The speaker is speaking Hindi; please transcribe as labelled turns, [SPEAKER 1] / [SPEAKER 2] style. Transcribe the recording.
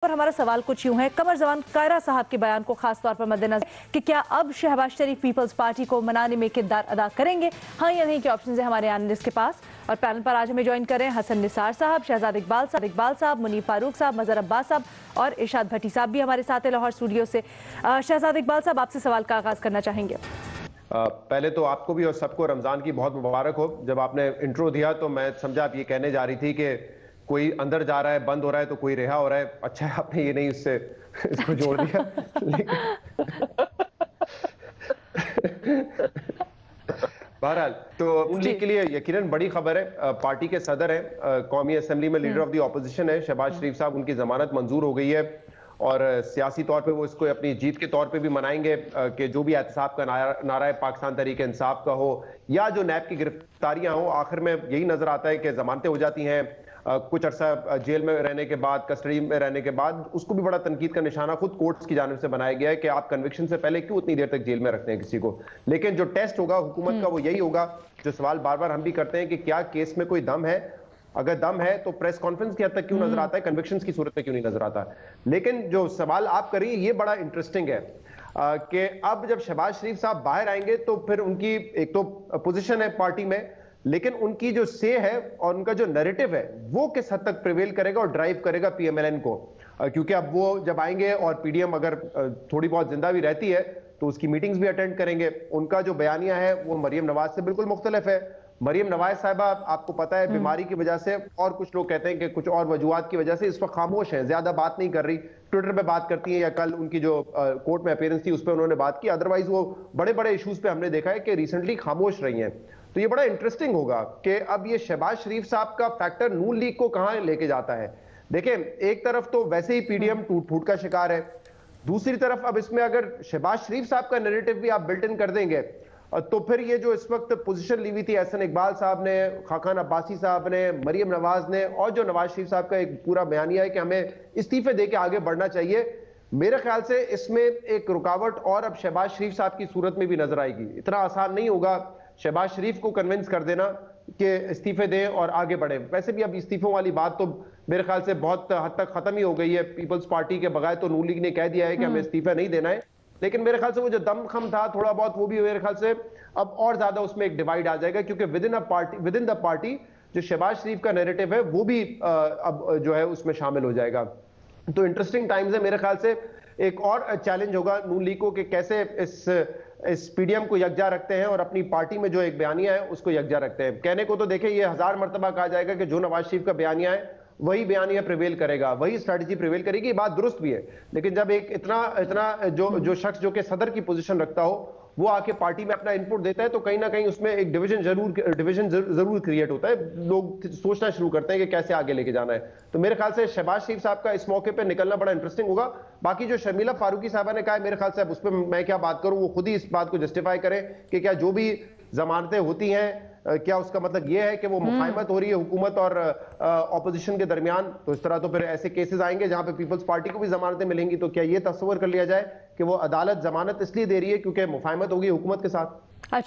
[SPEAKER 1] और हमारा सवाल कुछ यूं है, कमर जमान कायरा साहब के बयान को खास तौर पर मद्देनजर कि क्या अब शहबाज शरीफ पीपल्स पार्टी को मनाने में किरदार अदा करेंगे, हाँ या नहीं के ऑप्शन है हमारे एनालिस्ट के पास। और पैनल पर आज हमें ज्वाइन करें हसन निसार साहब, शहजाद इकबाल साहब, मुनीर फारूक साहब, मजहर अब्बास साहब और इरशाद भट्टी साहब भी हमारे साथ है लाहौर स्टूडियो से। शहजाद इकबाल साहब, आपसे सवाल का आगाज करना चाहेंगे।
[SPEAKER 2] पहले तो आपको भी और सबको रमजान की बहुत मुबारक हो। जब आपने इंट्रो दिया तो मैं समझा आप ये कहने जा रही थी कि कोई अंदर जा रहा है, बंद हो रहा है तो कोई रिहा हो रहा है। अच्छा है आपने ये नहीं इससे इसको जोड़ दिया। बहरहाल तो नून लीग के लिए यकीनन बड़ी खबर है। पार्टी के सदर हैं, कौमी असेंबली में लीडर ऑफ द ऑपोजिशन है शहबाज शरीफ साहब, उनकी जमानत मंजूर हो गई है और सियासी तौर पे वो इसको अपनी जीत के तौर पे भी मनाएंगे कि जो भी एहतसाब का नारा है पाकिस्तान तहरीक इंसाफ का हो या जो नैब की गिरफ्तारियां हो, आखिर में यही नजर आता है कि जमानतें हो जाती हैं। कुछ अरसा जेल में रहने के बाद, कस्टडी में रहने के बाद, उसको भी बड़ा तनकीद का निशाना खुद कोर्ट्स की जानिब से बनाया गया है कि आप कन्विक्शन से पहले क्यों इतनी देर तक जेल में रखते हैं किसी को। लेकिन जो टेस्ट होगा हुकूमत का वो यही होगा, जो सवाल बार बार हम भी करते हैं कि क्या केस में कोई दम है। अगर दम है तो प्रेस कॉन्फ्रेंस की हद तक क्यों नजर आता है, कन्विक्शंस की सूरत में क्यों नहीं नजर आता। लेकिन जो सवाल आप करिए ये बड़ा इंटरेस्टिंग है कि अब जब शहबाज शरीफ साहब बाहर आएंगे तो फिर उनकी एक तो पोजीशन है पार्टी में, लेकिन उनकी जो से है और उनका जो नैरेटिव है वो किस हद तक प्रिवेल करेगा और ड्राइव करेगा पीएमएलएन को। क्योंकि अब वो जब आएंगे और पीडीएम अगर थोड़ी बहुत जिंदा भी रहती है तो उसकी मीटिंग्स भी अटेंड करेंगे। उनका जो बयानिया है वो मरियम नवाज से बिल्कुल मुख्तलिफ है। मरियम नवाज साहिबा आपको पता है बीमारी की वजह से और कुछ लोग कहते हैं कि कुछ और वजूहात की वजह से इस वक्त खामोश है, ज्यादा बात नहीं कर रही। ट्विटर पे बात करती है या कल उनकी जो कोर्ट में अपीयरेंस थी उस पर उन्होंने बात की, अदरवाइज वो बड़े बड़े इश्यूज पे हमने देखा है कि रिसेंटली खामोश रही हैं। तो ये बड़ा इंटरेस्टिंग होगा कि अब ये शहबाज शरीफ साहब का फैक्टर नून लीग को कहां लेके जाता है। देखें, एक तरफ तो वैसे ही पीडीएम टूट फूट का शिकार है, दूसरी तरफ अब इसमें अगर शहबाज शरीफ साहब का नैरेटिव भी आप बिल्ट इन कर देंगे तो फिर ये जो इस वक्त पोजीशन ली हुई थी हसन इकबाल साहब ने, खाकान अब्बासी साहब ने, मरियम नवाज ने और जो नवाज शरीफ साहब का एक पूरा बयानिया है कि हमें इस्तीफे देके आगे बढ़ना चाहिए, मेरे ख्याल से इसमें एक रुकावट और अब शहबाज शरीफ साहब की सूरत में भी नजर आएगी। इतना आसान नहीं होगा शहबाज शरीफ को कन्विंस कर देना कि इस्तीफे दें और आगे बढ़े। वैसे भी अब इस्तीफों वाली बात तो मेरे ख्याल से बहुत हद तक खत्म ही हो गई है। पीपल्स पार्टी के बगैर तो नून लीग ने कह दिया है कि हमें इस्तीफा नहीं देना है, लेकिन मेरे ख्याल से वो जो दमखम था थोड़ा बहुत वो भी मेरे ख्याल से अब और ज्यादा उसमें एक डिवाइड आ जाएगा, क्योंकि विद इन द पार्टी जो शहबाज शरीफ का नैरेटिव है वो भी अब जो है उसमें शामिल हो जाएगा। तो इंटरेस्टिंग टाइम्स है। मेरे ख्याल से एक और चैलेंज होगा नून लीग को कि कैसे इस पीडीएम को यकजा रखते हैं और अपनी पार्टी में जो एक बयानिया है उसको यकजा रखते हैं। कहने को तो देखें ये 1000 मरतबा कहा जाएगा कि जो नवाज शरीफ का बयानिया है वही बयानिया प्रिवेल करेगा, वही स्ट्रैटेजी प्रिवेल करेगी, ये बात दुरुस्त भी है। लेकिन जब एक इतना जो शख्स जो कि सदर की पोजीशन रखता हो वो आके पार्टी में अपना इनपुट देता है तो कहीं ना कहीं उसमें एक डिवीजन जरूर क्रिएट होता है। लोग सोचना शुरू करते हैं कि कैसे आगे लेके जाना है। तो मेरे ख्याल से शहबाज शरीफ साहब का इस मौके पे निकलना बड़ा इंटरेस्टिंग होगा। बाकी जो शर्मिला फारूकी साहबा ने कहा है, मेरे ख्याल से अब उस पर मैं क्या बात करूं, वो खुद ही इस बात को जस्टिफाई करें कि क्या जो भी जमानतें होती हैं क्या उसका मतलब यह है कि वो मुखायमत हो रही है हुकूमत और ऑपोजिशन के दरमियान। तो इस तरह तो फिर ऐसे केसेस आएंगे जहां पे पीपल्स पार्टी को भी जमानतें मिलेंगी। तो क्या ये तस्वर कर लिया जाए कि वो अदालत जमानत इसलिए दे रही है क्योंकि मुखायमत होगी हुकूमत के साथ।
[SPEAKER 1] अच्छा।